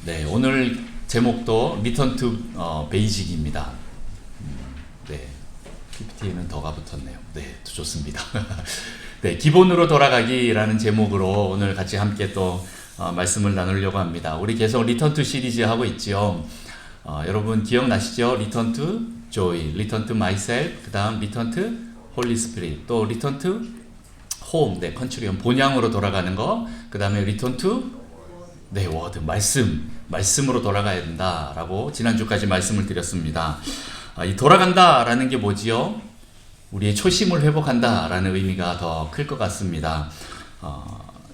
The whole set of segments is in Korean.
네, 오늘 제목도 리턴 투 베이직입니다. 네, PPT에는 더가 붙었네요. 네, 좋습니다. 네, 기본으로 돌아가기라는 제목으로 오늘 같이 함께 또 말씀을 나누려고 합니다. 우리 계속 리턴 투 시리즈 하고 있죠. 여러분 기억나시죠? 리턴 투 조이, 리턴 투 마이셀프, 그 다음 리턴 투 홀리 스피릿, 또 리턴 투 홈, 네, 컨트리온 본향으로 돌아가는 거, 그 다음에 리턴 투 네, 워드, 말씀으로 돌아가야 된다라고 지난주까지 말씀을 드렸습니다. 이 돌아간다라는 게 뭐지요? 우리의 초심을 회복한다라는 의미가 더 클 것 같습니다.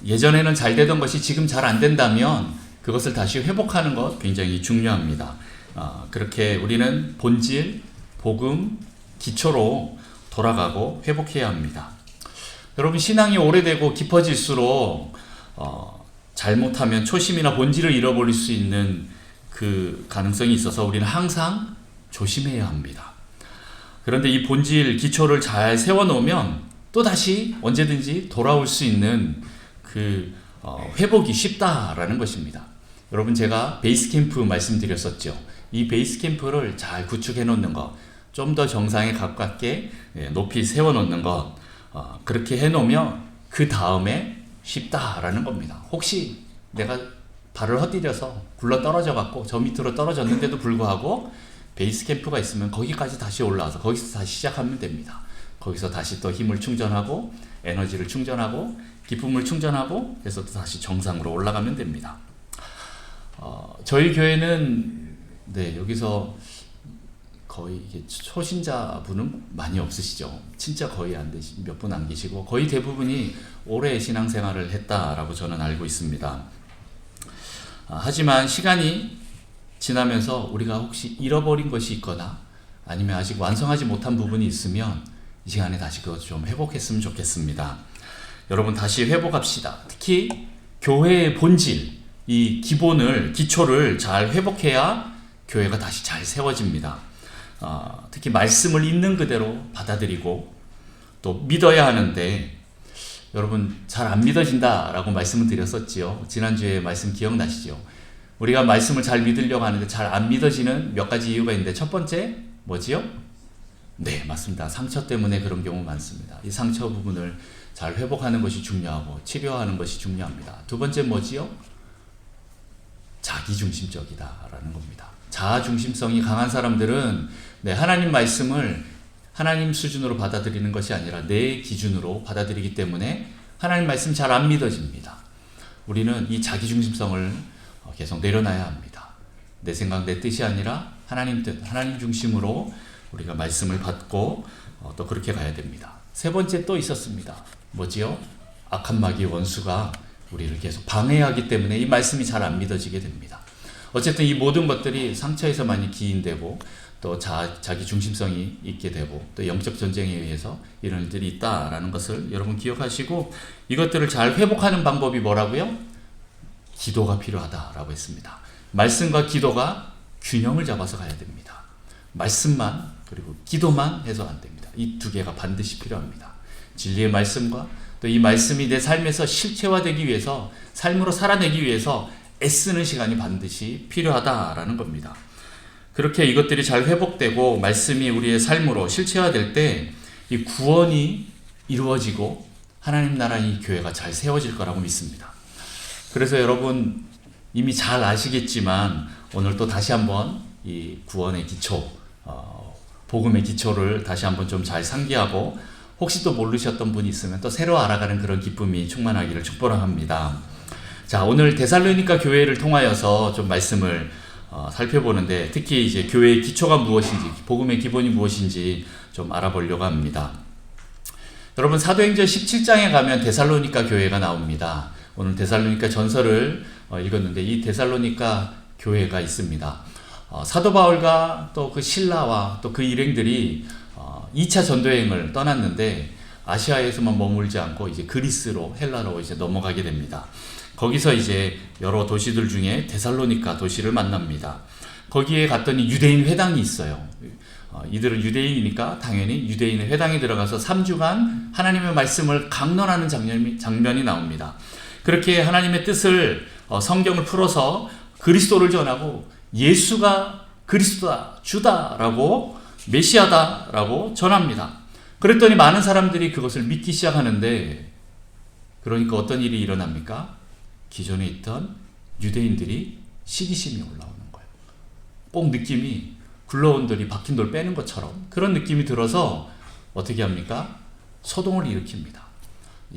예전에는 잘 되던 것이 지금 잘 안 된다면 그것을 다시 회복하는 것 굉장히 중요합니다. 그렇게 우리는 본질, 복음, 기초로 돌아가고 회복해야 합니다. 여러분, 신앙이 오래되고 깊어질수록 잘못하면 초심이나 본질을 잃어버릴 수 있는 그 가능성이 있어서 우리는 항상 조심해야 합니다. 그런데 이 본질, 기초를 잘 세워놓으면 또 다시 언제든지 돌아올 수 있는 그 회복이 쉽다라는 것입니다. 여러분, 제가 베이스 캠프 말씀드렸었죠. 이 베이스 캠프를 잘 구축해 놓는 것, 좀 더 정상에 가깝게 높이 세워 놓는 것, 그렇게 해 놓으면 그 다음에 쉽다라는 겁니다. 혹시 내가 발을 헛디뎌서 굴러 떨어져 갖고 저 밑으로 떨어졌는데도 불구하고 베이스 캠프가 있으면 거기까지 다시 올라와서 거기서 다시 시작하면 됩니다. 거기서 다시 또 힘을 충전하고 에너지를 충전하고 기쁨을 충전하고 해서 또 다시 정상으로 올라가면 됩니다. 저희 교회는 네, 여기서 거의 초신자분은 많이 없으시죠. 진짜 거의 몇 분 안 계시고 거의 대부분이 오래 신앙생활을 했다라고 저는 알고 있습니다. 하지만 시간이 지나면서 우리가 혹시 잃어버린 것이 있거나 아니면 아직 완성하지 못한 부분이 있으면 이 시간에 다시 그것 좀 회복했으면 좋겠습니다. 여러분, 다시 회복합시다. 특히 교회의 본질, 이 기본을, 기초를 잘 회복해야 교회가 다시 잘 세워집니다. 특히 말씀을 있는 그대로 받아들이고 또 믿어야 하는데, 여러분 잘 안 믿어진다라고 말씀을 드렸었지요. 지난주에 말씀 기억나시죠? 우리가 말씀을 잘 믿으려고 하는데 잘 안 믿어지는 몇 가지 이유가 있는데, 첫 번째 뭐지요? 네, 맞습니다. 상처 때문에 그런 경우 많습니다. 이 상처 부분을 잘 회복하는 것이 중요하고 치료하는 것이 중요합니다. 두 번째 뭐지요? 자기중심적이다라는 겁니다. 자아중심성이 강한 사람들은 하나님 말씀을 하나님 수준으로 받아들이는 것이 아니라 내 기준으로 받아들이기 때문에 하나님 말씀 잘 안 믿어집니다. 우리는 이 자기중심성을 계속 내려놔야 합니다. 내 생각, 내 뜻이 아니라 하나님 뜻, 하나님 중심으로 우리가 말씀을 받고 또 그렇게 가야 됩니다. 세 번째 또 있었습니다. 뭐지요? 악한 마귀의 원수가 우리를 계속 방해하기 때문에 이 말씀이 잘 안 믿어지게 됩니다. 어쨌든 이 모든 것들이 상처에서 많이 기인되고 또 자기 중심성이 있게 되고 또 영적 전쟁에 의해서 이런 일들이 있다라는 것을 여러분 기억하시고, 이것들을 잘 회복하는 방법이 뭐라고요? 기도가 필요하다라고 했습니다. 말씀과 기도가 균형을 잡아서 가야 됩니다. 말씀만 그리고 기도만 해서 안 됩니다. 이 두 개가 반드시 필요합니다. 진리의 말씀과 또 이 말씀이 내 삶에서 실체화되기 위해서, 삶으로 살아내기 위해서 애쓰는 시간이 반드시 필요하다라는 겁니다. 그렇게 이것들이 잘 회복되고 말씀이 우리의 삶으로 실체화될 때 이 구원이 이루어지고 하나님 나라의 교회가 잘 세워질 거라고 믿습니다. 그래서 여러분 이미 잘 아시겠지만 오늘 또 다시 한번 이 구원의 기초, 복음의 기초를 다시 한번 좀 잘 상기하고, 혹시 또 모르셨던 분이 있으면 또 새로 알아가는 그런 기쁨이 충만하기를 축복합니다. 자, 오늘 데살로니가 교회를 통하여서 좀 말씀을 살펴보는데, 특히 이제 교회의 기초가 무엇인지, 복음의 기본이 무엇인지 좀 알아보려고 합니다. 여러분, 사도행전 17장에 가면 데살로니가 교회가 나옵니다. 오늘 데살로니가 전설을 읽었는데 이 데살로니가 교회가 있습니다. 사도 바울과 또 그 신라와 또 그 일행들이 2차 전도여행을 떠났는데 아시아에서만 머물지 않고 이제 그리스로, 헬라로 이제 넘어가게 됩니다. 거기서 이제 여러 도시들 중에 데살로니가 도시를 만납니다. 거기에 갔더니 유대인 회당이 있어요. 이들은 유대인이니까 당연히 유대인의 회당에 들어가서 3주간 하나님의 말씀을 강론하는 장면이 나옵니다. 그렇게 하나님의 뜻을 성경을 풀어서 그리스도를 전하고 예수가 그리스도다, 주다라고, 메시아다라고 전합니다. 그랬더니 많은 사람들이 그것을 믿기 시작하는데, 그러니까 어떤 일이 일어납니까? 기존에 있던 유대인들이 시기심이 올라오는 거예요. 꼭 느낌이 굴러온 돌이 박힌 돌 빼는 것처럼 그런 느낌이 들어서 어떻게 합니까? 소동을 일으킵니다.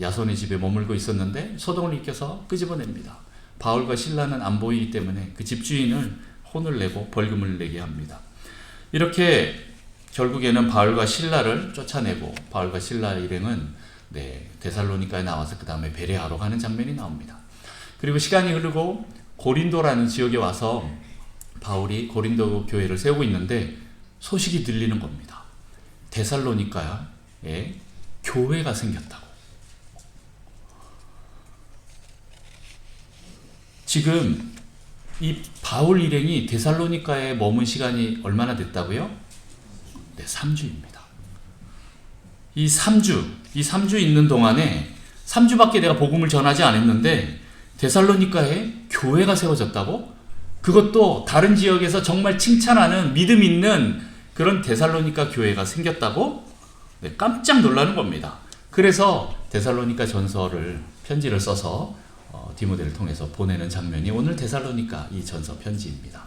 야손의 집에 머물고 있었는데 소동을 일으켜서 끄집어냅니다. 바울과 실라는 안 보이기 때문에 그 집주인을 혼을 내고 벌금을 내게 합니다. 이렇게 결국에는 바울과 실라를 쫓아내고, 바울과 실라 일행은 데살로니가에 나와서 그 다음에 베레아로 가는 장면이 나옵니다. 그리고 시간이 흐르고 고린도라는 지역에 와서 바울이 고린도 교회를 세우고 있는데 소식이 들리는 겁니다. 데살로니가에 교회가 생겼다고. 지금 이 바울 일행이 데살로니가에 머문 시간이 얼마나 됐다고요? 3주입니다. 이 3주 있는 동안에 3주밖에 내가 복음을 전하지 않았는데 데살로니가에 교회가 세워졌다고? 그것도 다른 지역에서 정말 칭찬하는 믿음 있는 그런 데살로니가 교회가 생겼다고? 깜짝 놀라는 겁니다. 그래서 데살로니가 전서를 편지를 써서 디모데를 통해서 보내는 장면이 오늘 데살로니가 이 전서 편지입니다.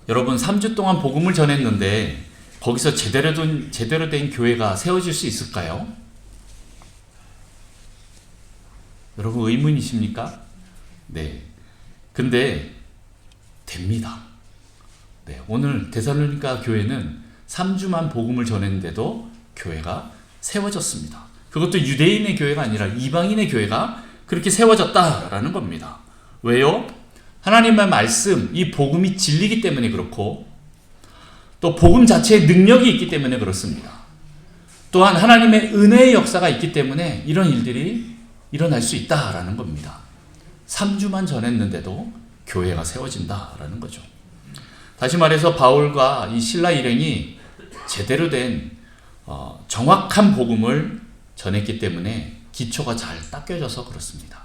여러분, 3주 동안 복음을 전했는데 거기서 제대로 된 교회가 세워질 수 있을까요? 여러분, 의문이십니까? 네. 근데 됩니다. 네. 오늘 데살로니가 교회는 3주만 복음을 전했는데도 교회가 세워졌습니다. 그것도 유대인의 교회가 아니라 이방인의 교회가 그렇게 세워졌다라는 겁니다. 왜요? 하나님의 말씀, 이 복음이 진리이기 때문에 그렇고, 또 복음 자체에 능력이 있기 때문에 그렇습니다. 또한 하나님의 은혜의 역사가 있기 때문에 이런 일들이 일어날 수 있다라는 겁니다. 3주만 전했는데도 교회가 세워진다라는 거죠. 다시 말해서 바울과 이 실라 일행이 제대로 된 정확한 복음을 전했기 때문에 기초가 잘 닦여져서 그렇습니다.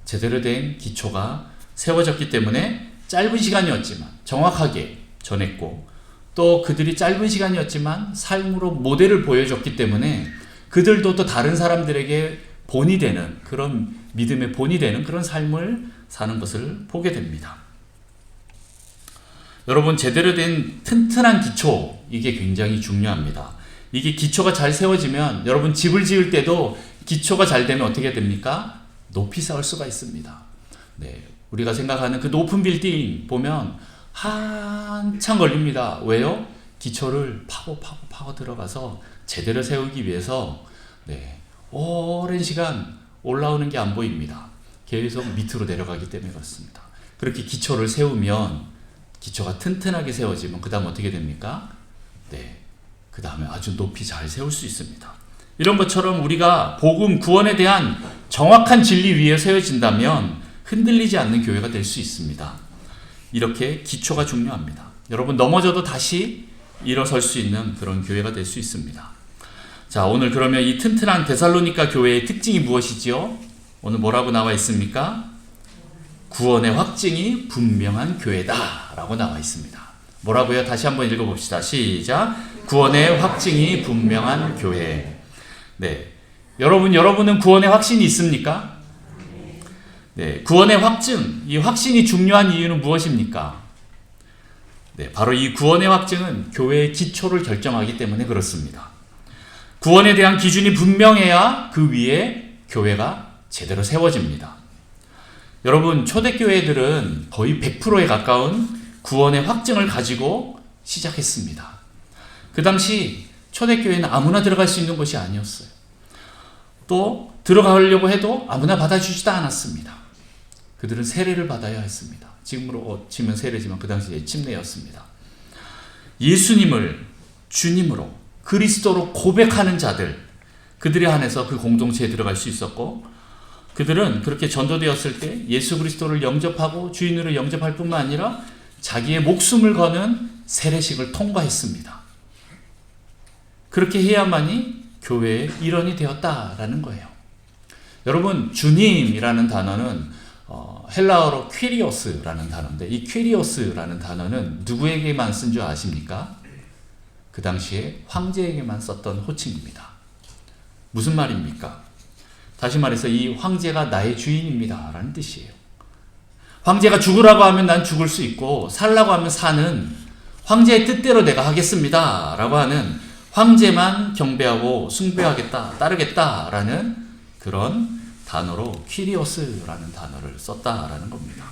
제대로 된 기초가 세워졌기 때문에 짧은 시간이었지만 정확하게 전했고, 또 그들이 짧은 시간이었지만 삶으로 모델을 보여줬기 때문에 그들도 또 다른 사람들에게 본이 되는, 그런 믿음의 본이 되는 그런 삶을 사는 것을 보게 됩니다. 여러분, 제대로 된 튼튼한 기초, 이게 굉장히 중요합니다. 이게 기초가 잘 세워지면, 여러분 집을 지을 때도 기초가 잘 되면 어떻게 됩니까? 높이 쌓을 수가 있습니다. 네, 우리가 생각하는 그 높은 빌딩 보면 한참 걸립니다. 왜요? 기초를 파고 들어가서 제대로 세우기 위해서 오랜 시간 올라오는 게 안 보입니다. 계속 밑으로 내려가기 때문에 그렇습니다. 그렇게 기초를 세우면, 기초가 튼튼하게 세워지면 그 다음 어떻게 됩니까? 그 다음에 아주 높이 잘 세울 수 있습니다. 이런 것처럼 우리가 복음, 구원에 대한 정확한 진리 위에 세워진다면 흔들리지 않는 교회가 될 수 있습니다. 이렇게 기초가 중요합니다. 여러분, 넘어져도 다시 일어설 수 있는 그런 교회가 될 수 있습니다. 자, 오늘 그러면 이 튼튼한 데살로니가 교회의 특징이 무엇이지요? 오늘 뭐라고 나와 있습니까? 구원의 확증이 분명한 교회다 라고 나와 있습니다. 뭐라고요? 다시 한번 읽어봅시다. 시작. 구원의 확증이 분명한 교회. 네, 여러분은 구원의 확신이 있습니까? 네, 구원의 확증, 이 확신이 중요한 이유는 무엇입니까? 네, 바로 이 구원의 확증은 교회의 기초를 결정하기 때문에 그렇습니다. 구원에 대한 기준이 분명해야 그 위에 교회가 제대로 세워집니다. 여러분, 초대교회들은 거의 100%에 가까운 구원의 확증을 가지고 시작했습니다. 그 당시 초대교회는 아무나 들어갈 수 있는 것이 아니었어요. 또 들어가려고 해도 아무나 받아주지도 않았습니다. 그들은 세례를 받아야 했습니다. 지금으로 치면 세례지만 그 당시에 침례였습니다. 예수님을 주님으로, 그리스도로 고백하는 자들, 그들에 한해서 그 공동체에 들어갈 수 있었고, 그들은 그렇게 전도되었을 때 예수 그리스도를 영접하고 주인으로 영접할 뿐만 아니라 자기의 목숨을 거는 세례식을 통과했습니다. 그렇게 해야만이 교회의 일원이 되었다라는 거예요. 여러분, 주님이라는 단어는 헬라어로 퀴리오스라는 단어인데 이 퀴리오스라는 단어는 누구에게만 쓴 줄 아십니까? 그 당시에 황제에게만 썼던 호칭입니다. 무슨 말입니까? 다시 말해서 이 황제가 나의 주인입니다 라는 뜻이에요. 황제가 죽으라고 하면 난 죽을 수 있고 살라고 하면 사는 황제의 뜻대로 내가 하겠습니다 라고 하는 황제만 경배하고 숭배하겠다, 따르겠다 라는 그런 단어로 퀴리오스라는 단어를 썼다라는 겁니다.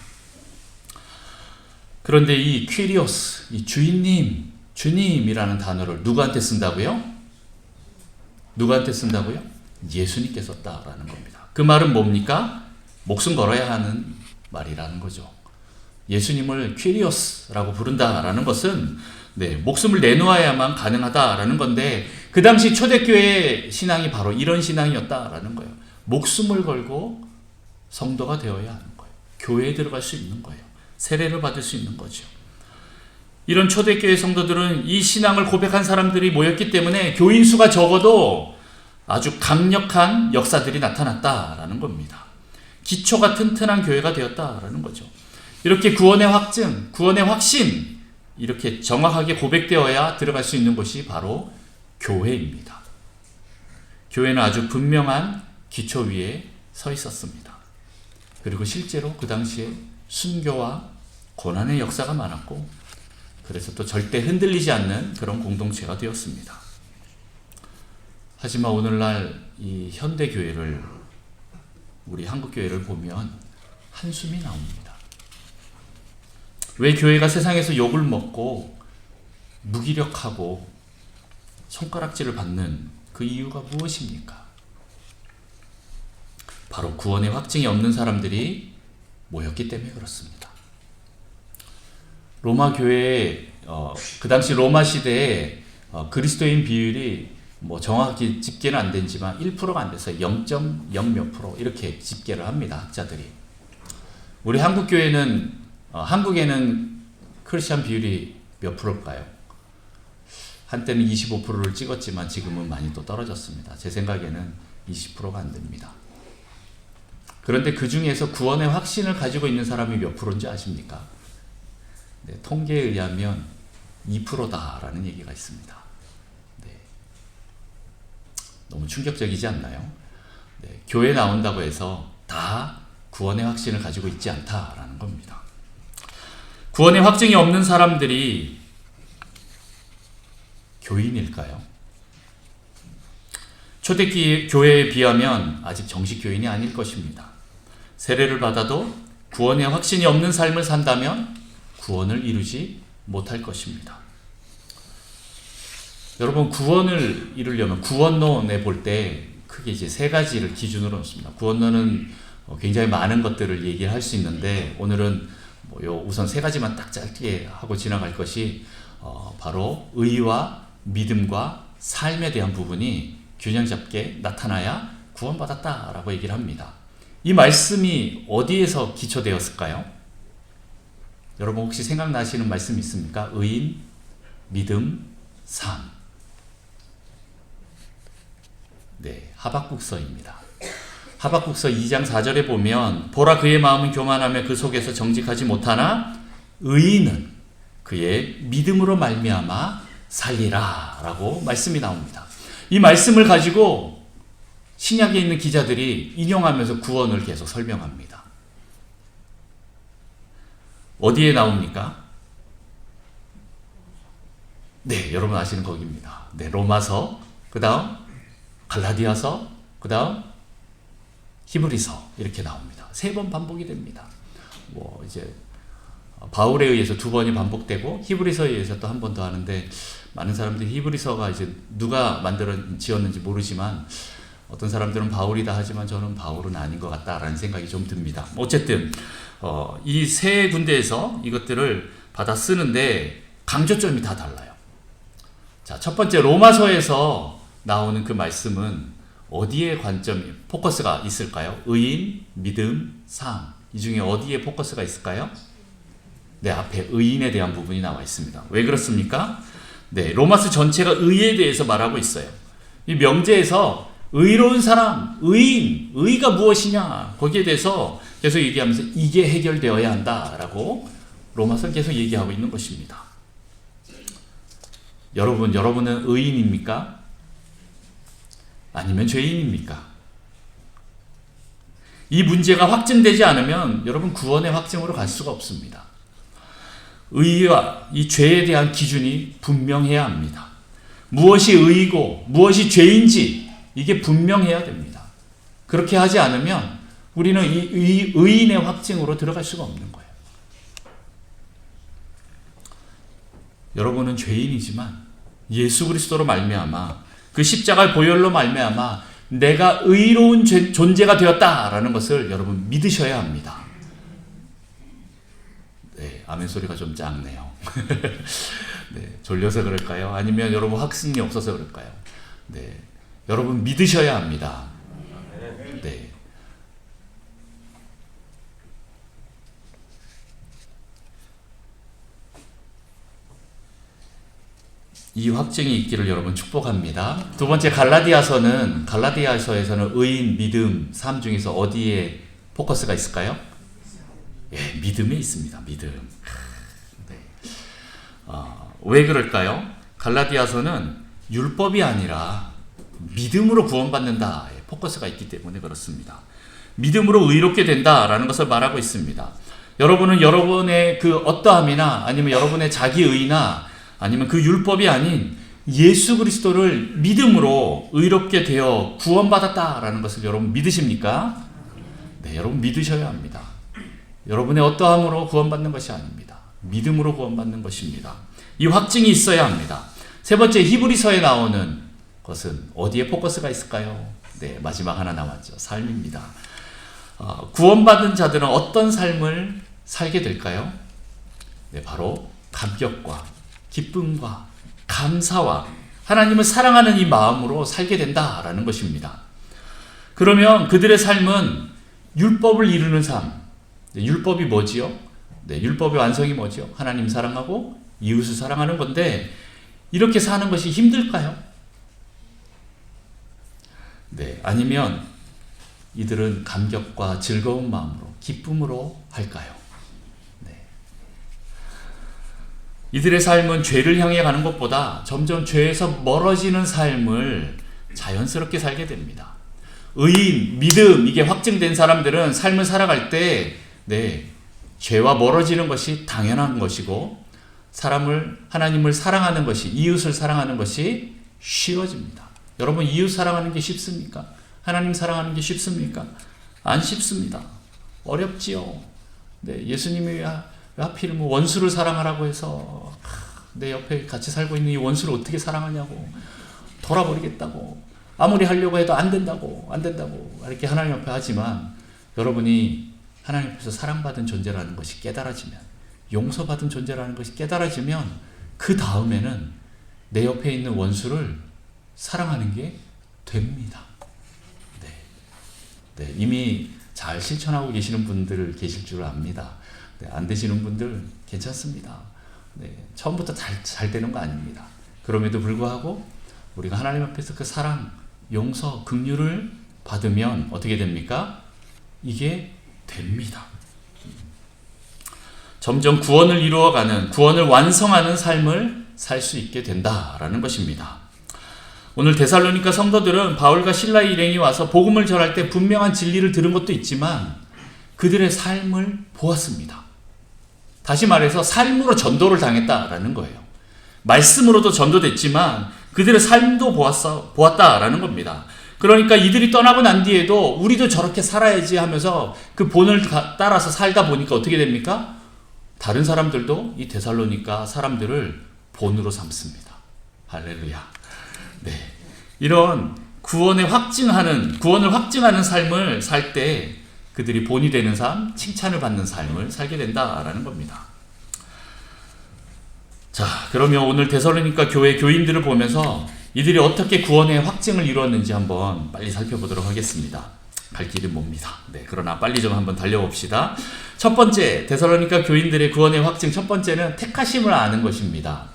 그런데 이 퀴리오스, 이 주인님, 주님이라는 단어를 누구한테 쓴다고요? 누구한테 쓴다고요? 예수님께 썼다라는 겁니다. 그 말은 뭡니까? 목숨 걸어야 하는 말이라는 거죠. 예수님을 퀴리오스라고 부른다라는 것은 목숨을 내놓아야만 가능하다라는 건데 그 당시 초대교회의 신앙이 바로 이런 신앙이었다라는 거예요. 목숨을 걸고 성도가 되어야 하는 거예요. 교회에 들어갈 수 있는 거예요. 세례를 받을 수 있는 거죠. 이런 초대교회 성도들은 이 신앙을 고백한 사람들이 모였기 때문에 교인 수가 적어도 아주 강력한 역사들이 나타났다라는 겁니다. 기초가 튼튼한 교회가 되었다라는 거죠. 이렇게 구원의 확증, 구원의 확신 이렇게 정확하게 고백되어야 들어갈 수 있는 곳이 바로 교회입니다. 교회는 아주 분명한 기초 위에 서 있었습니다. 그리고 실제로 그 당시에 순교와 고난의 역사가 많았고 그래서 또 절대 흔들리지 않는 그런 공동체가 되었습니다. 하지만 오늘날 이 현대교회를 우리 한국교회를 보면 한숨이 나옵니다. 왜 교회가 세상에서 욕을 먹고 무기력하고 손가락질을 받는 그 이유가 무엇입니까? 바로 구원의 확증이 없는 사람들이 모였기 때문에 그렇습니다. 로마 교회에 그 당시 로마 시대에 그리스도인 비율이 정확히 집계는 안 되지만 1%가 안 돼서 0.0 몇 프로 이렇게 집계를 합니다. 학자들이. 우리 한국 교회는 한국에는 크리스찬 비율이 몇 프로일까요? 한때는 25%를 찍었지만 지금은 많이 또 떨어졌습니다. 제 생각에는 20%가 안 됩니다. 그런데 그 중에서 구원의 확신을 가지고 있는 사람이 몇 프로인지 아십니까? 통계에 의하면 2%다라는 얘기가 있습니다. 너무 충격적이지 않나요? 교회 나온다고 해서 다 구원의 확신을 가지고 있지 않다라는 겁니다. 구원의 확증이 없는 사람들이 교인일까요? 초대교회에 비하면 아직 정식 교인이 아닐 것입니다. 세례를 받아도 구원의 확신이 없는 삶을 산다면 구원을 이루지 못할 것입니다. 여러분, 구원을 이루려면 구원론에 볼 때 크게 이제 세 가지를 기준으로 놓습니다. 구원론은 굉장히 많은 것들을 얘기할 수 있는데 오늘은 우선 세 가지만 딱 짧게 하고 지나갈 것이 바로 의와 믿음과 삶에 대한 부분이 균형 잡게 나타나야 구원받았다라고 얘기를 합니다. 이 말씀이 어디에서 기초되었을까요? 여러분 혹시 생각나시는 말씀 있습니까? 의인, 믿음, 삶. 하박국서입니다. 하박국서 2장 4절에 보면 보라 그의 마음은 교만하며 그 속에서 정직하지 못하나 의인은 그의 믿음으로 말미암아 살리라 라고 말씀이 나옵니다. 이 말씀을 가지고 신약에 있는 기자들이 인용하면서 구원을 계속 설명합니다. 어디에 나옵니까? 여러분 아시는 거기입니다. 로마서, 그 다음 갈라디아서, 그 다음 히브리서 이렇게 나옵니다. 3번 반복이 됩니다. 이제 바울에 의해서 2번이 반복되고 히브리서에 의해서 또 한 번 더 하는데 많은 사람들이 히브리서가 이제 누가 지었는지 모르지만 어떤 사람들은 바울이다 하지만 저는 바울은 아닌 것 같다라는 생각이 좀 듭니다. 어쨌든 이 세 군데에서 이것들을 받아 쓰는데 강조점이 다 달라요. 자, 첫 번째 로마서에서 나오는 그 말씀은 어디에 포커스가 있을까요? 의인, 믿음, 삶. 이 중에 어디에 포커스가 있을까요? 앞에 의인에 대한 부분이 나와 있습니다. 왜 그렇습니까? 로마서 전체가 의에 대해서 말하고 있어요. 이 명제에서 의로운 사람, 의인, 의가 무엇이냐 거기에 대해서 계속 얘기하면서 이게 해결되어야 한다라고 로마서는 계속 얘기하고 있는 것입니다. 여러분은 의인입니까? 아니면 죄인입니까? 이 문제가 확증되지 않으면 여러분 구원의 확증으로 갈 수가 없습니다. 의와 이 죄에 대한 기준이 분명해야 합니다. 무엇이 의이고 무엇이 죄인지 이게 분명해야 됩니다. 그렇게 하지 않으면 우리는 이 의인의 확증으로 들어갈 수가 없는 거예요. 여러분은 죄인이지만 예수 그리스도로 말미암아 그 십자가의 보혈로 말미암아 내가 의로운 존재가 되었다라는 것을 여러분 믿으셔야 합니다. 네, 아멘 소리가 좀 작네요. 네, 졸려서 그럴까요? 아니면 여러분 확신이 없어서 그럴까요? 네, 여러분 믿으셔야 합니다. 네. 이 확증이 있기를 여러분 축복합니다. 두 번째 갈라디아서에서는 의인, 믿음, 삶 중에서 어디에 포커스가 있을까요? 예, 믿음에 있습니다. 믿음. 네. 왜 그럴까요? 갈라디아서는 율법이 아니라 믿음으로 구원받는다 포커스가 있기 때문에 그렇습니다. 믿음으로 의롭게 된다라는 것을 말하고 있습니다. 여러분은 여러분의 그 어떠함이나 아니면 여러분의 자기의나 아니면 그 율법이 아닌 예수 그리스도를 믿음으로 의롭게 되어 구원받았다라는 것을 여러분 믿으십니까? 네, 여러분 믿으셔야 합니다. 여러분의 어떠함으로 구원받는 것이 아닙니다. 믿음으로 구원받는 것입니다. 이 확증이 있어야 합니다. 세 번째 히브리서에 나오는 것은 어디에 포커스가 있을까요? 네, 마지막 하나 남았죠. 삶입니다. 구원받은 자들은 어떤 삶을 살게 될까요? 네, 바로 감격과 기쁨과 감사와 하나님을 사랑하는 이 마음으로 살게 된다라는 것입니다. 그러면 그들의 삶은 율법을 이루는 삶. 네, 율법이 뭐지요? 네, 율법의 완성이 뭐지요? 하나님 사랑하고 이웃을 사랑하는 건데 이렇게 사는 것이 힘들까요? 네, 아니면 이들은 감격과 즐거운 마음으로 기쁨으로 할까요? 이들의 삶은 죄를 향해 가는 것보다 점점 죄에서 멀어지는 삶을 자연스럽게 살게 됩니다. 의인, 믿음, 이게 확증된 사람들은 삶을 살아갈 때, 네, 죄와 멀어지는 것이 당연한 것이고, 하나님을 사랑하는 것이, 이웃을 사랑하는 것이 쉬워집니다. 여러분, 이웃 사랑하는 게 쉽습니까? 하나님 사랑하는 게 쉽습니까? 안 쉽습니다. 어렵지요. 네, 예수님이 왜 하필 원수를 사랑하라고 해서 내 옆에 같이 살고 있는 이 원수를 어떻게 사랑하냐고 돌아버리겠다고 아무리 하려고 해도 안 된다고 이렇게 하나님 앞에 하지만 여러분이 하나님 앞에서 사랑받은 존재라는 것이 깨달아지면 용서받은 존재라는 것이 깨달아지면 그 다음에는 내 옆에 있는 원수를 사랑하는 게 됩니다. 네, 이미 잘 실천하고 계시는 분들 계실 줄 압니다. 네, 안 되시는 분들 괜찮습니다. 네, 처음부터 잘 되는 거 아닙니다. 그럼에도 불구하고 우리가 하나님 앞에서 그 사랑, 용서, 긍휼을 받으면 어떻게 됩니까? 이게 됩니다. 점점 구원을 이루어가는, 구원을 완성하는 삶을 살 수 있게 된다라는 것입니다. 오늘 데살로니가 성도들은 바울과 실라의 일행이 와서 복음을 전할 때 분명한 진리를 들은 것도 있지만 그들의 삶을 보았습니다. 다시 말해서 삶으로 전도를 당했다라는 거예요. 말씀으로도 전도됐지만 그들의 삶도 보았다라는 겁니다. 그러니까 이들이 떠나고 난 뒤에도 우리도 저렇게 살아야지 하면서 그 본을 따라서 살다 보니까 어떻게 됩니까? 다른 사람들도 이 데살로니가 사람들을 본으로 삼습니다. 할렐루야. 네, 이런 구원을 확증하는 삶을 살 때 그들이 본이 되는 삶, 칭찬을 받는 삶을 살게 된다라는 겁니다. 자, 그러면 오늘 데살로니가 교회 교인들을 보면서 이들이 어떻게 구원의 확증을 이루었는지 한번 빨리 살펴보도록 하겠습니다. 갈 길이 멉니다. 네, 그러나 빨리 좀 한번 달려봅시다. 첫 번째, 데살로니가 교인들의 구원의 확증 첫 번째는 택하심을 아는 것입니다.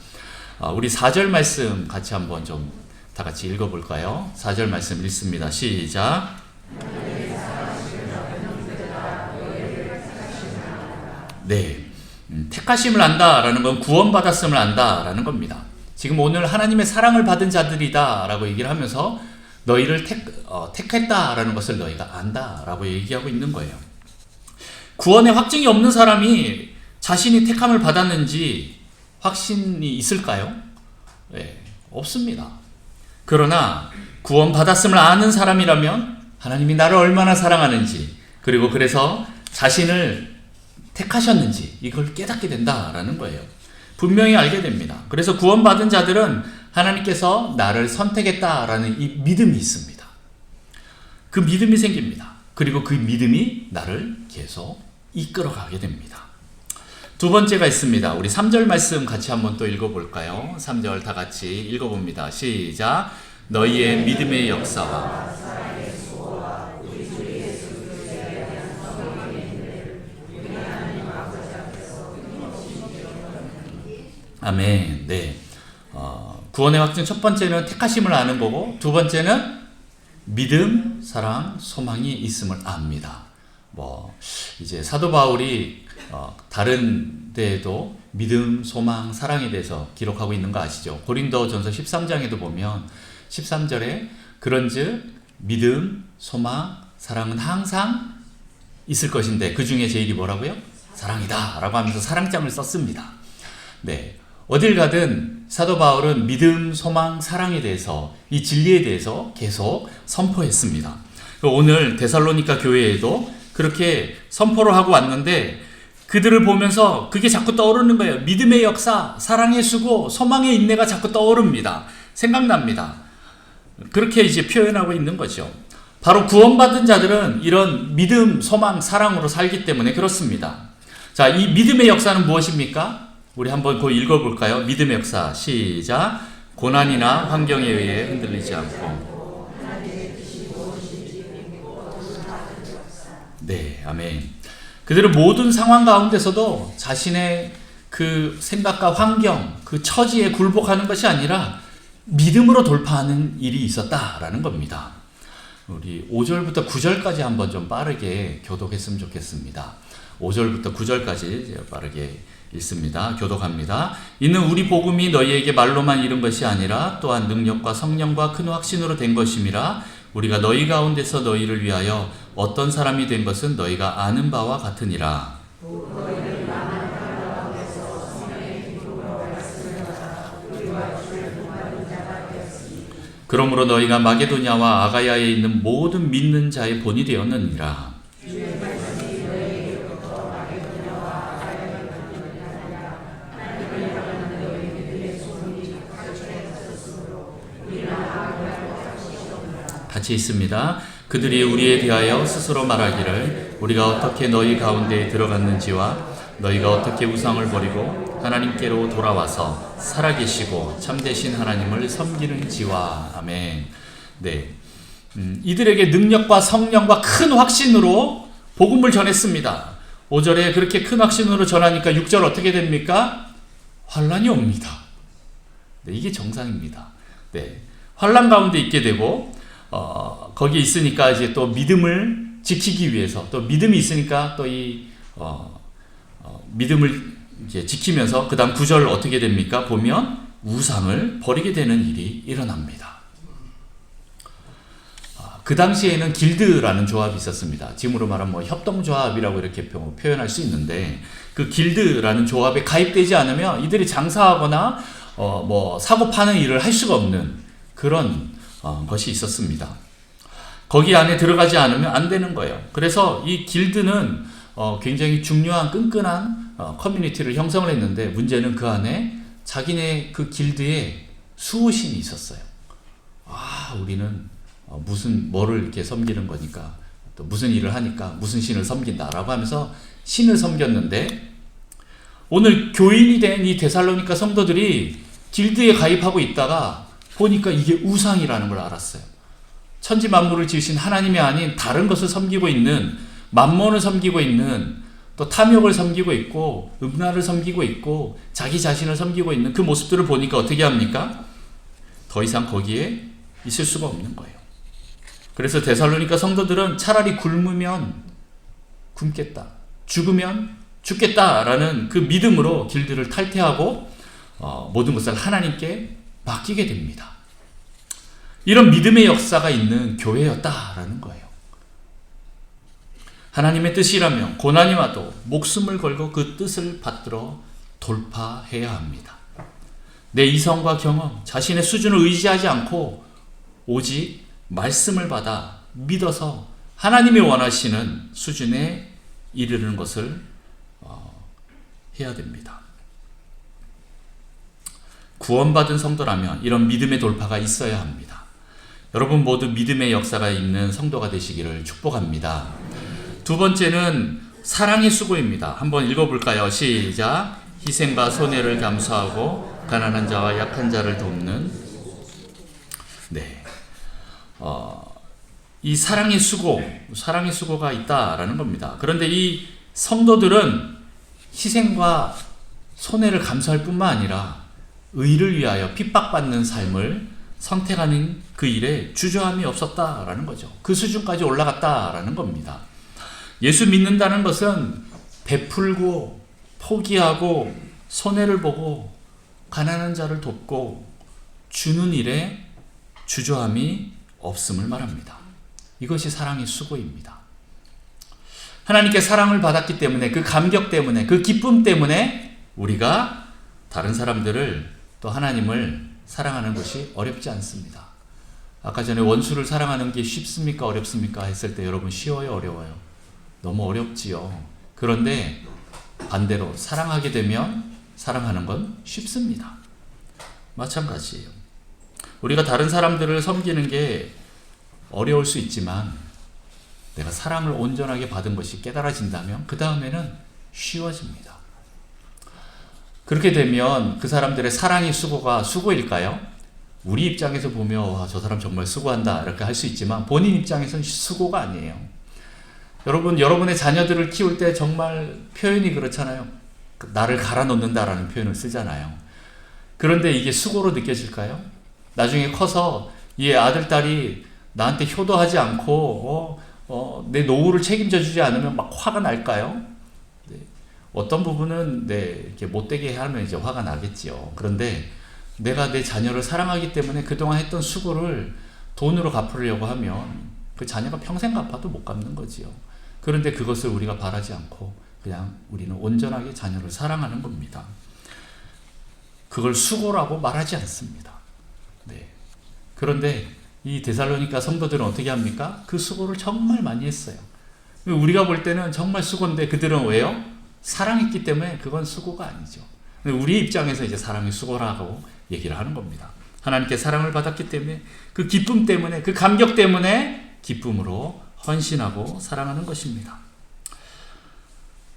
우리 4절 말씀 같이 한번 좀 다 같이 읽어볼까요? 4절 말씀 읽습니다. 시작. 네, 택하심을 안다라는 건 구원받았음을 안다라는 겁니다. 지금 오늘 하나님의 사랑을 받은 자들이다라고 얘기를 하면서 너희를 택했다라는 것을 너희가 안다라고 얘기하고 있는 거예요. 구원의 확증이 없는 사람이 자신이 택함을 받았는지 확신이 있을까요? 네, 없습니다. 그러나 구원받았음을 아는 사람이라면 하나님이 나를 얼마나 사랑하는지, 그리고 그래서 자신을 택하셨는지 이걸 깨닫게 된다라는 거예요. 분명히 알게 됩니다. 그래서 구원받은 자들은 하나님께서 나를 선택했다라는 이 믿음이 있습니다. 그 믿음이 생깁니다. 그리고 그 믿음이 나를 계속 이끌어가게 됩니다. 두 번째가 있습니다. 우리 3절 말씀 같이 한번 또 읽어볼까요? 3절 다 같이 읽어봅니다. 시작. 너희의 믿음의 역사와 아멘. 네. 구원의 확증 첫 번째는 택하심을 아는 거고, 두 번째는 믿음, 사랑, 소망이 있음을 압니다. 이제 사도 바울이 다른 데에도 믿음, 소망, 사랑에 대해서 기록하고 있는 거 아시죠? 고린도전서 13장에도 보면 13절에 그런즉 믿음, 소망, 사랑은 항상 있을 것인데 그 중에 제일이 뭐라고요? 사랑이다 라고 하면서 사랑장을 썼습니다. 네, 어딜 가든 사도 바울은 믿음, 소망, 사랑에 대해서, 이 진리에 대해서 계속 선포했습니다. 오늘 데살로니가 교회에도 그렇게 선포를 하고 왔는데 그들을 보면서 그게 자꾸 떠오르는 거예요. 믿음의 역사, 사랑의 수고, 소망의 인내가 자꾸 떠오릅니다. 생각납니다. 그렇게 이제 표현하고 있는 거죠. 바로 구원받은 자들은 이런 믿음, 소망, 사랑으로 살기 때문에 그렇습니다. 자, 이 믿음의 역사는 무엇입니까? 우리 한번 그거 읽어볼까요? 믿음의 역사 시작. 고난이나 환경에 의해 흔들리지 않고. 네, 아멘. 그들은 모든 상황 가운데서도 자신의 그 생각과 환경, 그 처지에 굴복하는 것이 아니라 믿음으로 돌파하는 일이 있었다라는 겁니다. 우리 5절부터 9절까지 한번 좀 빠르게 교독했으면 좋겠습니다. 5절부터 9절까지 빠르게 읽습니다. 교독합니다. 이는 우리 복음이 너희에게 말로만 이른 것이 아니라 또한 능력과 성령과 큰 확신으로 된 것임이라. 우리가 너희 가운데서 너희를 위하여 어떤 사람이 된 것은 너희가 아는 바와 같으니라. 그러므로 너희가 마게도냐와 아가야에 있는 모든 믿는 자의 본이 되었느니라. 같이 있습니다. 그들이 우리에 대하여 스스로 말하기를 우리가 어떻게 너희 가운데에 들어갔는지와 너희가 어떻게 우상을 버리고 하나님께로 돌아와서 살아계시고 참되신 하나님을 섬기는지와. 아멘. 네, 이들에게 능력과 성령과 큰 확신으로 복음을 전했습니다. 5절에 그렇게 큰 확신으로 전하니까 6절 어떻게 됩니까? 환란이 옵니다. 네, 이게 정상입니다. 네, 환란 가운데 있게 되고 거기 있으니까 이제 또 믿음을 지키기 위해서, 또 믿음이 있으니까 또 이 믿음을 이제 지키면서 그 다음 9절 어떻게 됩니까? 보면 우상을 버리게 되는 일이 일어납니다. 그 당시에는 길드라는 조합이 있었습니다. 지금으로 말하면 협동조합이라고 이렇게 표현할 수 있는데, 그 길드라는 조합에 가입되지 않으면 이들이 장사하거나 사고 파는 일을 할 수가 없는 그런 것이 있었습니다. 거기 안에 들어가지 않으면 안 되는 거예요. 그래서 이 길드는 굉장히 중요한 끈끈한 커뮤니티를 형성을 했는데, 문제는 그 안에 자기네 그 길드에 수호신이 있었어요. 우리는 뭐를 이렇게 섬기는 거니까, 또 무슨 일을 하니까 무슨 신을 섬긴다라고 하면서 신을 섬겼는데, 오늘 교인이 된 이 데살로니가 성도들이 길드에 가입하고 있다가 보니까 이게 우상이라는 걸 알았어요. 천지 만물을 지으신 하나님이 아닌 다른 것을 섬기고 있는, 만몬을 섬기고 있는, 또 탐욕을 섬기고 있고 음란을 섬기고 있고 자기 자신을 섬기고 있는 그 모습들을 보니까 어떻게 합니까? 더 이상 거기에 있을 수가 없는 거예요. 그래서 데살로니가 성도들은 차라리 굶으면 굶겠다, 죽으면 죽겠다라는 그 믿음으로 길들을 탈퇴하고 모든 것을 하나님께 맡기게 됩니다. 이런 믿음의 역사가 있는 교회였다라는 거예요. 하나님의 뜻이라면 고난이 와도 목숨을 걸고 그 뜻을 받들어 돌파해야 합니다. 내 이성과 경험, 자신의 수준을 의지하지 않고 오직 말씀을 받아 믿어서 하나님이 원하시는 수준에 이르는 것을 해야 됩니다. 구원받은 성도라면 이런 믿음의 돌파가 있어야 합니다. 여러분 모두 믿음의 역사가 있는 성도가 되시기를 축복합니다. 두 번째는 사랑의 수고입니다. 한번 읽어볼까요? 시작. 희생과 손해를 감수하고 가난한 자와 약한 자를 돕는, 네, 이 사랑의 수고가 있다라는 겁니다. 그런데 이 성도들은 희생과 손해를 감수할 뿐만 아니라 의를 위하여 핍박받는 삶을 선택하는 그 일에 주저함이 없었다라는 거죠. 그 수준까지 올라갔다라는 겁니다. 예수 믿는다는 것은 베풀고 포기하고 손해를 보고 가난한 자를 돕고 주는 일에 주저함이 없음을 말합니다. 이것이 사랑의 수고입니다. 하나님께 사랑을 받았기 때문에, 그 감격 때문에, 그 기쁨 때문에 우리가 다른 사람들을, 또 하나님을 사랑하는 것이 어렵지 않습니다. 아까 전에 원수를 사랑하는 게 쉽습니까? 어렵습니까? 했을 때 여러분, 쉬워요? 어려워요? 너무 어렵지요. 그런데 반대로 사랑하게 되면 사랑하는 건 쉽습니다. 마찬가지예요. 우리가 다른 사람들을 섬기는 게 어려울 수 있지만 내가 사랑을 온전하게 받은 것이 깨달아진다면 그 다음에는 쉬워집니다. 그렇게 되면 그 사람들의 사랑의 수고가 수고일까요? 우리 입장에서 보면 와, 저 사람 정말 수고한다 이렇게 할 수 있지만 본인 입장에서는 수고가 아니에요. 여러분, 여러분의 자녀들을 키울 때 정말 표현이 그렇잖아요. 나를 갈아 넣는다라는 표현을 쓰잖아요. 그런데 이게 수고로 느껴질까요? 나중에 커서 이 아들, 딸이 나한테 효도하지 않고 내 노후를 책임져 주지 않으면 막 화가 날까요? 네. 어떤 부분은 이렇게 못되게 하면 이제 화가 나겠지요. 그런데 내가 내 자녀를 사랑하기 때문에 그동안 했던 수고를 돈으로 갚으려고 하면 그 자녀가 평생 갚아도 못 갚는 거지요. 그런데 그것을 우리가 바라지 않고 그냥 우리는 온전하게 자녀를 사랑하는 겁니다. 그걸 수고라고 말하지 않습니다. 네. 그런데 이 데살로니가 성도들은 어떻게 합니까? 그 수고를 정말 많이 했어요. 우리가 볼 때는 정말 수고인데 그들은 왜요? 사랑했기 때문에 그건 수고가 아니죠. 우리 입장에서 이제 사랑이 수고라고 얘기를 하는 겁니다. 하나님께 사랑을 받았기 때문에, 그 기쁨 때문에, 그 감격 때문에 기쁨으로 헌신하고 사랑하는 것입니다.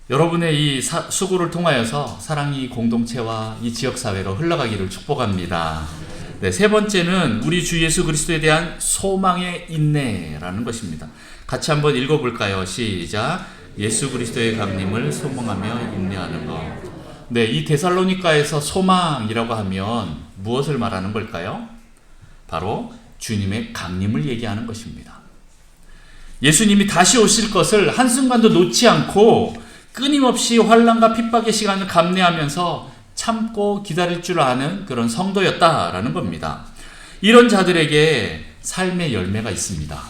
여러분의 이 수고를 통하여서 사랑이 공동체와 이 지역사회로 흘러가기를 축복합니다. 네, 세 번째는 우리 주 예수 그리스도에 대한 소망의 인내라는 것입니다. 같이 한번 읽어볼까요? 시작. 예수 그리스도의 강림을 소망하며 인내하는 것. 네, 이 데살로니가에서 소망이라고 하면 무엇을 말하는 걸까요? 바로 주님의 강림을 얘기하는 것입니다. 예수님이 다시 오실 것을 한순간도 놓지 않고 끊임없이 환난과 핍박의 시간을 감내하면서 참고 기다릴 줄 아는 그런 성도였다라는 겁니다. 이런 자들에게 삶의 열매가 있습니다.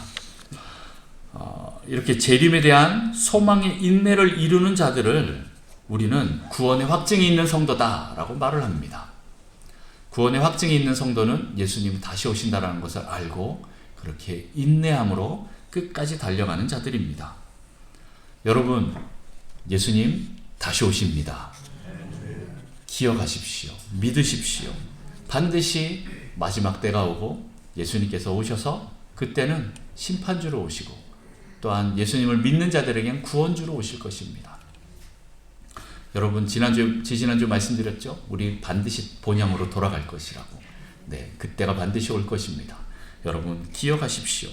이렇게 재림에 대한 소망의 인내를 이루는 자들을 우리는 구원의 확증이 있는 성도다라고 말을 합니다. 구원의 확증이 있는 성도는 예수님이 다시 오신다라는 것을 알고 그렇게 인내함으로 끝까지 달려가는 자들입니다. 여러분, 예수님 다시 오십니다. 기억하십시오. 믿으십시오. 반드시 마지막 때가 오고 예수님께서 오셔서 그때는 심판주로 오시고 또한 예수님을 믿는 자들에겐 구원주로 오실 것입니다. 여러분, 지지난주 말씀드렸죠? 우리 반드시 본향으로 돌아갈 것이라고. 네, 그때가 반드시 올 것입니다. 여러분 기억하십시오.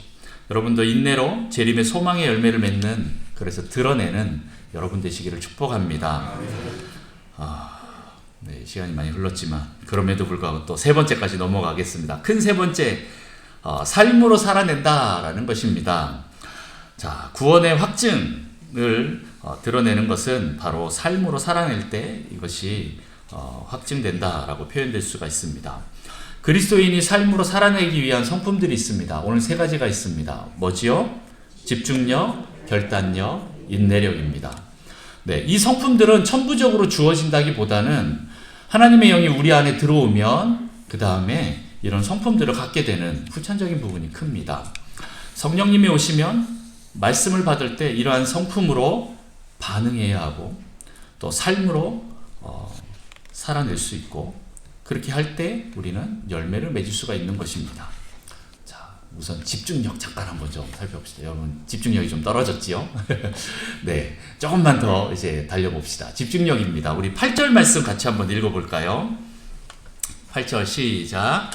여러분도 인내로 재림의 소망의 열매를 맺는, 그래서 드러내는 여러분 되시기를 축복합니다. 네, 시간이 많이 흘렀지만 그럼에도 불구하고 또 세 번째까지 넘어가겠습니다. 큰 세 번째, 삶으로 살아낸다라는 것입니다. 자, 구원의 확증을 드러내는 것은 바로 삶으로 살아낼 때 이것이 확증된다라고 표현될 수가 있습니다. 그리스도인이 삶으로 살아내기 위한 성품들이 있습니다. 오늘 세 가지가 있습니다. 뭐지요? 집중력, 결단력, 인내력입니다. 네, 이 성품들은 천부적으로 주어진다기보다는 하나님의 영이 우리 안에 들어오면 그 다음에 이런 성품들을 갖게 되는 후천적인 부분이 큽니다. 성령님이 오시면 말씀을 받을 때 이러한 성품으로 반응해야 하고 또 삶으로 살아낼 수 있고 그렇게 할 때 우리는 열매를 맺을 수가 있는 것입니다. 자, 우선 집중력 잠깐 한번 좀 살펴봅시다. 여러분 집중력이 좀 떨어졌지요? 네, 조금만 더 이제 달려봅시다. 집중력입니다. 우리 8절 말씀 같이 한번 읽어볼까요? 8절 시작.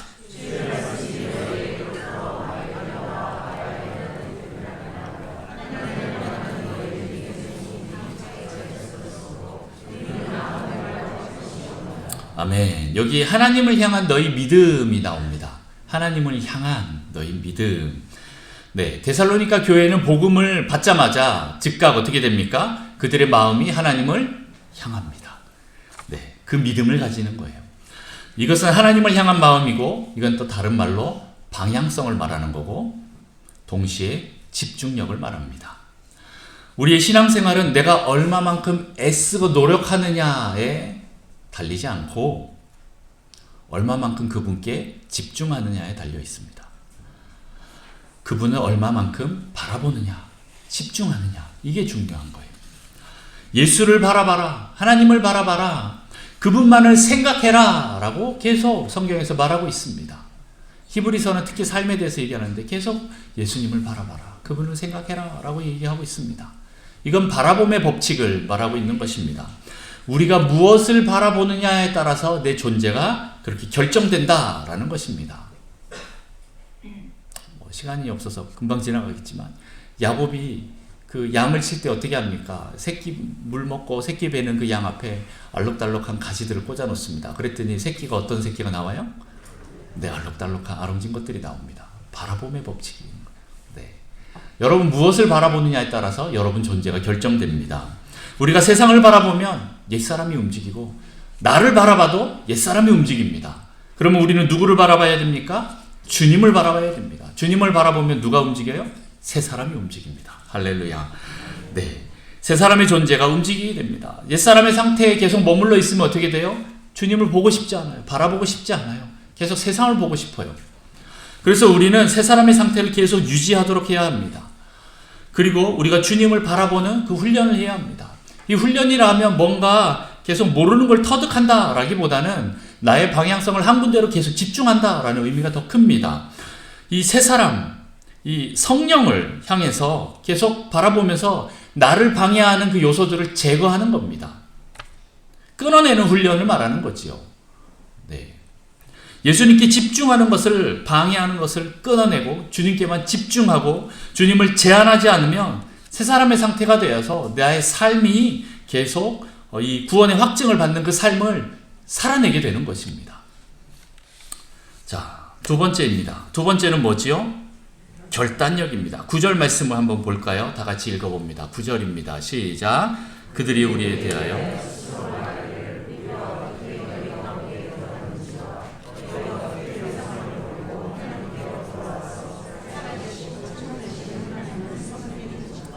아멘. 여기 하나님을 향한 너희 믿음이 나옵니다. 하나님을 향한 너희 믿음. 네, 데살로니가 교회는 복음을 받자마자 즉각 어떻게 됩니까? 그들의 마음이 하나님을 향합니다. 네, 그 믿음을 가지는 거예요. 이것은 하나님을 향한 마음이고 이건 또 다른 말로 방향성을 말하는 거고 동시에 집중력을 말합니다. 우리의 신앙생활은 내가 얼마만큼 애쓰고 노력하느냐에 달리지 않고 얼마만큼 그분께 집중하느냐에 달려 있습니다. 그분을 얼마만큼 바라보느냐, 집중하느냐, 이게 중요한 거예요. 예수를 바라봐라, 하나님을 바라봐라, 그분만을 생각해라 라고 계속 성경에서 말하고 있습니다. 히브리서는 특히 삶에 대해서 얘기하는데 계속 예수님을 바라봐라, 그분을 생각해라 라고 얘기하고 있습니다. 이건 바라봄의 법칙을 말하고 있는 것입니다. 우리가 무엇을 바라보느냐에 따라서 내 존재가 그렇게 결정된다라는 것입니다. 시간이 없어서 금방 지나가겠지만 야곱이 그 양을 칠 때 어떻게 합니까? 새끼 물 먹고 새끼 베는 그 양 앞에 알록달록한 가지들을 꽂아 놓습니다. 그랬더니 새끼가 어떤 새끼가 나와요? 네, 알록달록한 아름진 것들이 나옵니다. 바라봄의 법칙인 거예요. 네. 여러분 무엇을 바라보느냐에 따라서 여러분 존재가 결정됩니다. 우리가 세상을 바라보면 옛사람이 움직이고 나를 바라봐도 옛사람이 움직입니다. 그러면 우리는 누구를 바라봐야 됩니까? 주님을 바라봐야 됩니다. 주님을 바라보면 누가 움직여요? 새 사람이 움직입니다. 할렐루야. 네, 새 사람의 존재가 움직이게 됩니다. 옛사람의 상태에 계속 머물러 있으면 어떻게 돼요? 주님을 보고 싶지 않아요. 바라보고 싶지 않아요. 계속 세상을 보고 싶어요. 그래서 우리는 새 사람의 상태를 계속 유지하도록 해야 합니다. 그리고 우리가 주님을 바라보는 그 훈련을 해야 합니다. 이 훈련이라 하면 뭔가 계속 모르는 걸 터득한다 라기보다는 나의 방향성을 한 군데로 계속 집중한다 라는 의미가 더 큽니다. 이 새 사람, 이 성령을 향해서 계속 바라보면서 나를 방해하는 그 요소들을 제거하는 겁니다. 끊어내는 훈련을 말하는 거지요. 네. 예수님께 집중하는 것을 방해하는 것을 끊어내고 주님께만 집중하고 주님을 제한하지 않으면 새 사람의 상태가 되어서 나의 삶이 계속 이 구원의 확증을 받는 그 삶을 살아내게 되는 것입니다. 자, 두 번째입니다. 두 번째는 뭐지요? 결단력입니다. 9절 말씀을 한번 볼까요? 다 같이 읽어봅니다. 9절입니다. 시작. 그들이 우리에 대하여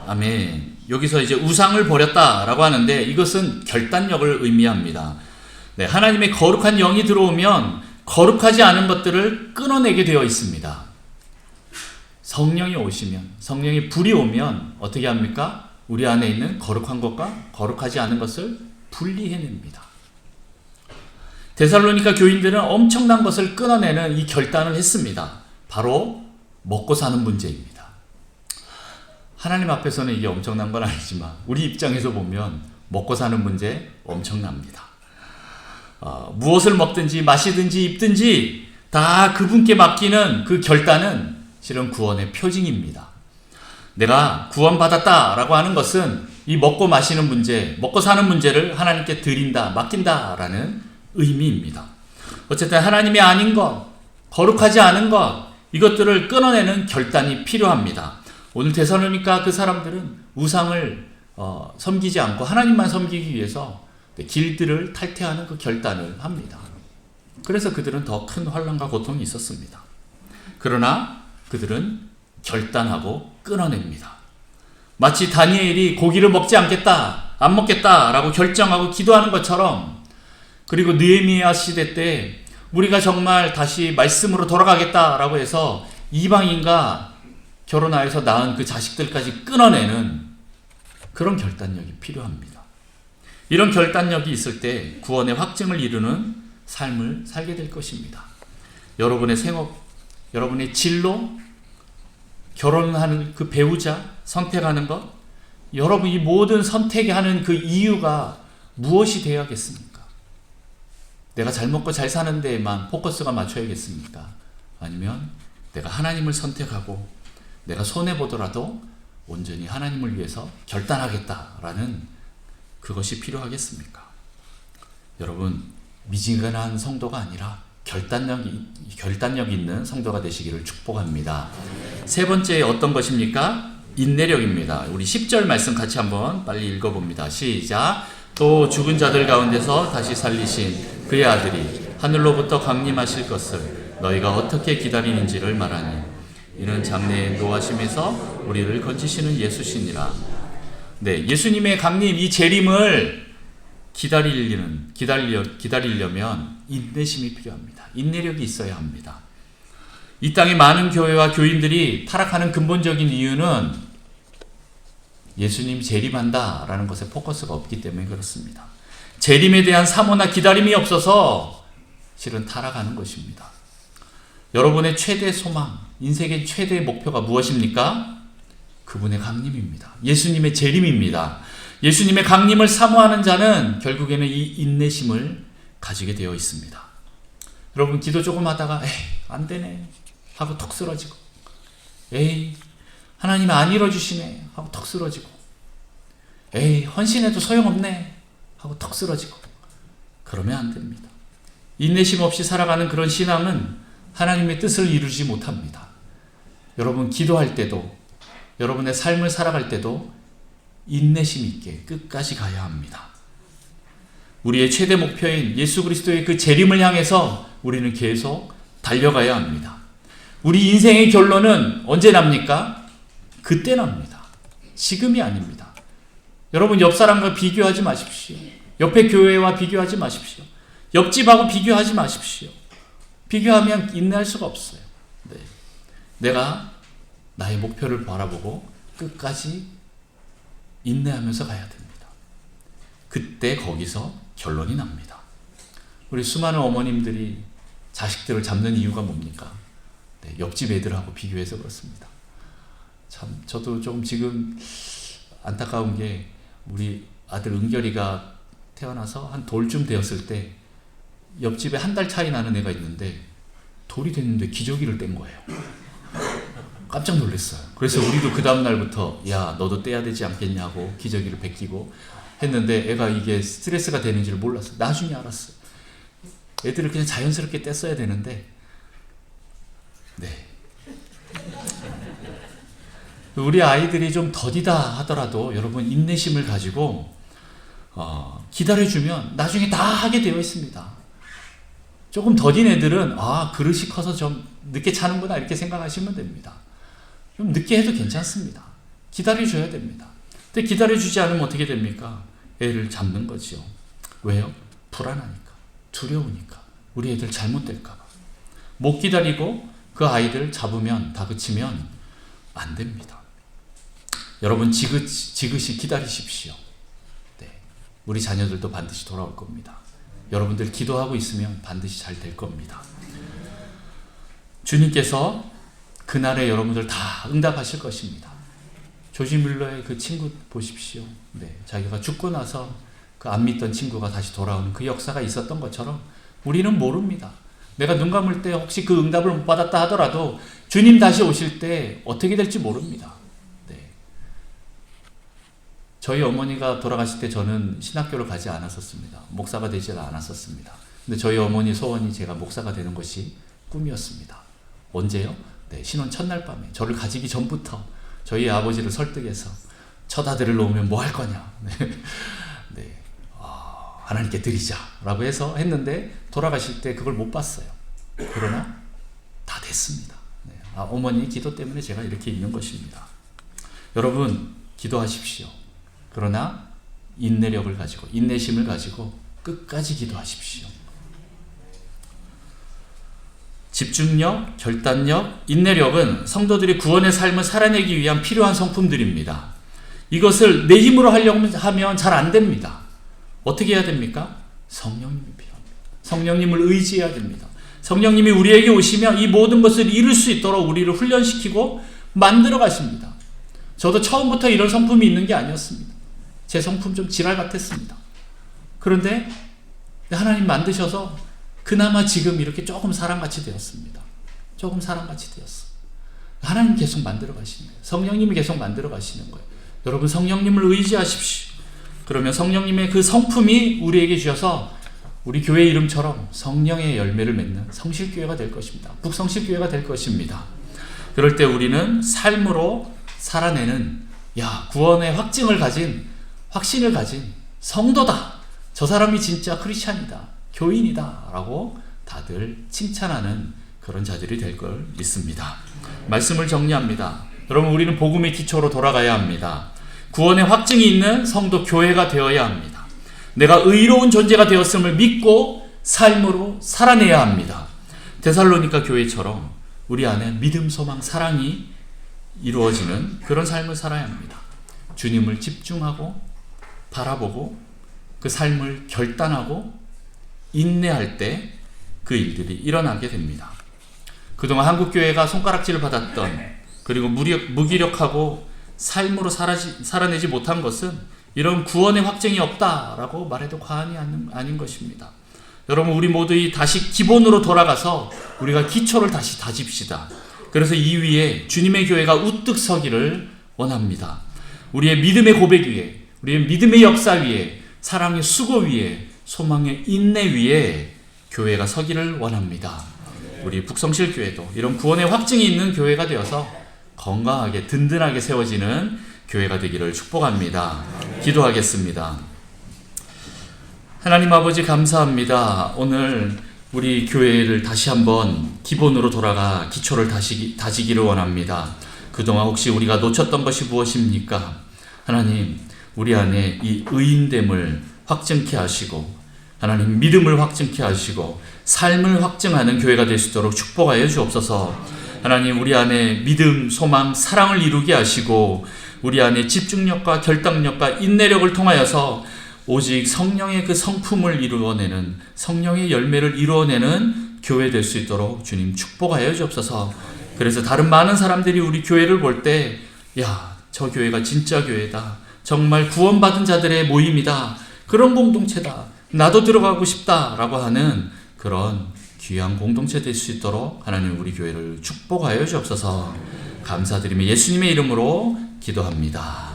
아멘. 여기서 이제 우상을 버렸다라고 하는데 이것은 결단력을 의미합니다. 네, 하나님의 거룩한 영이 들어오면 거룩하지 않은 것들을 끊어내게 되어 있습니다. 성령이 오시면, 성령의 불이 오면 어떻게 합니까? 우리 안에 있는 거룩한 것과 거룩하지 않은 것을 분리해냅니다. 데살로니가 교인들은 엄청난 것을 끊어내는 이 결단을 했습니다. 바로 먹고 사는 문제입니다. 하나님 앞에서는 이게 엄청난 건 아니지만 우리 입장에서 보면 먹고 사는 문제 엄청납니다. 무엇을 먹든지 마시든지 입든지 다 그분께 맡기는 그 결단은 실은 구원의 표징입니다. 내가 구원받았다라고 하는 것은 이 먹고 마시는 문제, 먹고 사는 문제를 하나님께 드린다, 맡긴다라는 의미입니다. 어쨌든 하나님이 아닌 것, 거룩하지 않은 것, 이것들을 끊어내는 결단이 필요합니다. 오늘 데살로니가 그 사람들은 우상을 섬기지 않고 하나님만 섬기기 위해서 길들을 탈퇴하는 그 결단을 합니다. 그래서 그들은 더 큰 환난과 고통이 있었습니다. 그러나 그들은 결단하고 끊어냅니다. 마치 다니엘이 고기를 먹지 않겠다, 안 먹겠다라고 결정하고 기도하는 것처럼, 그리고 느헤미야 시대 때 우리가 정말 다시 말씀으로 돌아가겠다라고 해서 이방인과 결혼하여서 낳은 그 자식들까지 끊어내는 그런 결단력이 필요합니다. 이런 결단력이 있을 때 구원의 확증을 이루는 삶을 살게 될 것입니다. 여러분의 생업, 여러분의 진로, 결혼하는 그 배우자 선택하는 것, 여러분이 모든 선택하는 그 이유가 무엇이 되어야겠습니까? 내가 잘 먹고 잘 사는 데에만 포커스가 맞춰야겠습니까? 아니면 내가 하나님을 선택하고 내가 손해보더라도 온전히 하나님을 위해서 결단하겠다라는 그것이 필요하겠습니까? 여러분, 미지근한 성도가 아니라 결단력 있는 성도가 되시기를 축복합니다. 세 번째 어떤 것입니까? 인내력입니다. 우리 10절 말씀 같이 한번 빨리 읽어봅니다. 시작. 또 죽은 자들 가운데서 다시 살리신 그의 아들이 하늘로부터 강림하실 것을 너희가 어떻게 기다리는지를 말하니 이는 장래의 노하심에서 우리를 건지시는 예수시니라. 네, 예수님의 강림, 이 재림을 기다리려면 인내심이 필요합니다. 인내력이 있어야 합니다. 이 땅의 많은 교회와 교인들이 타락하는 근본적인 이유는 예수님 재림한다라는 것에 포커스가 없기 때문에 그렇습니다. 재림에 대한 사모나 기다림이 없어서 실은 타락하는 것입니다. 여러분의 최대 소망, 인생의 최대 목표가 무엇입니까? 그분의 강림입니다. 예수님의 재림입니다. 예수님의 강림을 사모하는 자는 결국에는 이 인내심을 가지게 되어 있습니다. 여러분, 기도 조금 하다가 에이 안 되네 하고 턱 쓰러지고, 에이 하나님이 안 이뤄주시네 하고 턱 쓰러지고, 에이 헌신해도 소용없네 하고 턱 쓰러지고, 그러면 안 됩니다. 인내심 없이 살아가는 그런 신앙은 하나님의 뜻을 이루지 못합니다. 여러분, 기도할 때도, 여러분의 삶을 살아갈 때도 인내심 있게 끝까지 가야 합니다. 우리의 최대 목표인 예수 그리스도의 그 재림을 향해서 우리는 계속 달려가야 합니다. 우리 인생의 결론은 언제 납니까? 그때 납니다. 지금이 아닙니다. 여러분, 옆 사람과 비교하지 마십시오. 옆에 교회와 비교하지 마십시오. 옆집하고 비교하지 마십시오. 비교하면 인내할 수가 없어요. 네. 내가 나의 목표를 바라보고 끝까지 인내하면서 가야 됩니다. 그때 거기서 결론이 납니다. 우리 수많은 어머님들이 자식들을 잡는 이유가 뭡니까? 네, 옆집 애들하고 비교해서 그렇습니다. 참 저도 조금 지금 안타까운 게, 우리 아들 은결이가 태어나서 한 돌쯤 되었을 때 옆집에 한 달 차이 나는 애가 있는데 돌이 됐는데 기저귀를 뗀 거예요. 깜짝 놀랐어요. 그래서 우리도 그 다음 날부터 야 너도 떼야 되지 않겠냐고 기저귀를 베끼고 했는데 애가 이게 스트레스가 되는지를 몰랐어요. 나중에 알았어요. 애들을 그냥 자연스럽게 뗐어야 되는데, 네. 우리 아이들이 좀 더디다 하더라도 여러분 인내심을 가지고 기다려주면 나중에 다 하게 되어 있습니다. 조금 더딘 애들은 그릇이 커서 좀 늦게 차는구나 이렇게 생각하시면 됩니다. 좀 늦게 해도 괜찮습니다. 기다려줘야 됩니다. 근데 기다려주지 않으면 어떻게 됩니까? 애를 잡는 거죠. 왜요? 불안하니까, 두려우니까, 우리 애들 잘못될까 봐. 못 기다리고 그 아이들 잡으면, 다그치면 안 됩니다. 여러분, 지그시 기다리십시오. 네. 우리 자녀들도 반드시 돌아올 겁니다. 여러분들 기도하고 있으면 반드시 잘 될 겁니다. 주님께서 그날에 여러분들 다 응답하실 것입니다. 조지 뮬러의 그 친구 보십시오. 네, 자기가 죽고 나서 그 안 믿던 친구가 다시 돌아오는 그 역사가 있었던 것처럼 우리는 모릅니다. 내가 눈 감을 때 혹시 그 응답을 못 받았다 하더라도 주님 다시 오실 때 어떻게 될지 모릅니다. 네. 저희 어머니가 돌아가실 때 저는 신학교를 가지 않았었습니다. 목사가 되지 않았었습니다. 근데 저희 어머니 소원이 제가 목사가 되는 것이 꿈이었습니다. 언제요? 네, 신혼 첫날 밤에 저를 가지기 전부터 저희 아버지를 설득해서 첫 아들을 놓으면 뭐 할 거냐. 네, 하나님께 드리자라고 해서 했는데 돌아가실 때 그걸 못 봤어요. 그러나 다 됐습니다. 네, 어머니 기도 때문에 제가 이렇게 있는 것입니다. 여러분 기도하십시오. 그러나 인내력을 가지고 인내심을 가지고 끝까지 기도하십시오. 집중력, 결단력, 인내력은 성도들이 구원의 삶을 살아내기 위한 필요한 성품들입니다. 이것을 내 힘으로 하려고 하면 잘 안 됩니다. 어떻게 해야 됩니까? 성령님이 필요합니다. 성령님을 의지해야 됩니다. 성령님이 우리에게 오시면 이 모든 것을 이룰 수 있도록 우리를 훈련시키고 만들어 가십니다. 저도 처음부터 이런 성품이 있는 게 아니었습니다. 제 성품 좀 지랄 같았습니다. 그런데 하나님 만드셔서 그나마 지금 이렇게 조금 사람같이 되었습니다. 조금 사람같이 되었어. 하나님 계속 만들어 가시는 거예요. 성령님이 계속 만들어 가시는 거예요. 여러분 성령님을 의지하십시오. 그러면 성령님의 그 성품이 우리에게 주셔서 우리 교회 이름처럼 성령의 열매를 맺는 성실교회가 될 것입니다. 북성실교회가 될 것입니다. 그럴 때 우리는 삶으로 살아내는 구원의 확증을 가진 확신을 가진 성도다. 저 사람이 진짜 크리스찬이다. 교인이다 라고 다들 칭찬하는 그런 자들이 될 걸 믿습니다. 말씀을 정리합니다. 여러분 우리는 복음의 기초로 돌아가야 합니다. 구원의 확증이 있는 성도 교회가 되어야 합니다. 내가 의로운 존재가 되었음을 믿고 삶으로 살아내야 합니다. 데살로니가 교회처럼 우리 안에 믿음, 소망, 사랑이 이루어지는 그런 삶을 살아야 합니다. 주님을 집중하고 바라보고 그 삶을 결단하고 인내할 때 그 일들이 일어나게 됩니다. 그동안 한국교회가 손가락질을 받았던 그리고 무기력하고 삶으로 살아내지 못한 것은 이런 구원의 확증이 없다라고 말해도 과언이 아닌 것입니다. 여러분 우리 모두 다시 기본으로 돌아가서 우리가 기초를 다시 다집시다. 그래서 이 위에 주님의 교회가 우뚝 서기를 원합니다. 우리의 믿음의 고백 위에, 우리의 믿음의 역사 위에, 사랑의 수고 위에, 소망의 인내 위에 교회가 서기를 원합니다. 우리 북성실교회도 이런 구원의 확증이 있는 교회가 되어서 건강하게 든든하게 세워지는 교회가 되기를 축복합니다. 기도하겠습니다. 하나님 아버지 감사합니다. 오늘 우리 교회를 다시 한번 기본으로 돌아가 기초를 다지기를 원합니다. 그동안 혹시 우리가 놓쳤던 것이 무엇입니까? 하나님 우리 안에 이 의인됨을 확증케 하시고 하나님 믿음을 확증케 하시고 삶을 확증하는 교회가 될 수 있도록 축복하여 주옵소서. 하나님 우리 안에 믿음, 소망, 사랑을 이루게 하시고 우리 안에 집중력과 결단력과 인내력을 통하여서 오직 성령의 그 성품을 이루어내는 성령의 열매를 이루어내는 교회 될 수 있도록 주님 축복하여 주옵소서. 그래서 다른 많은 사람들이 우리 교회를 볼 때 저 교회가 진짜 교회다. 정말 구원받은 자들의 모임이다. 그런 공동체다. 나도 들어가고 싶다라고 하는 그런 귀한 공동체 될 수 있도록 하나님 우리 교회를 축복하여 주옵소서. 감사드리며 예수님의 이름으로 기도합니다.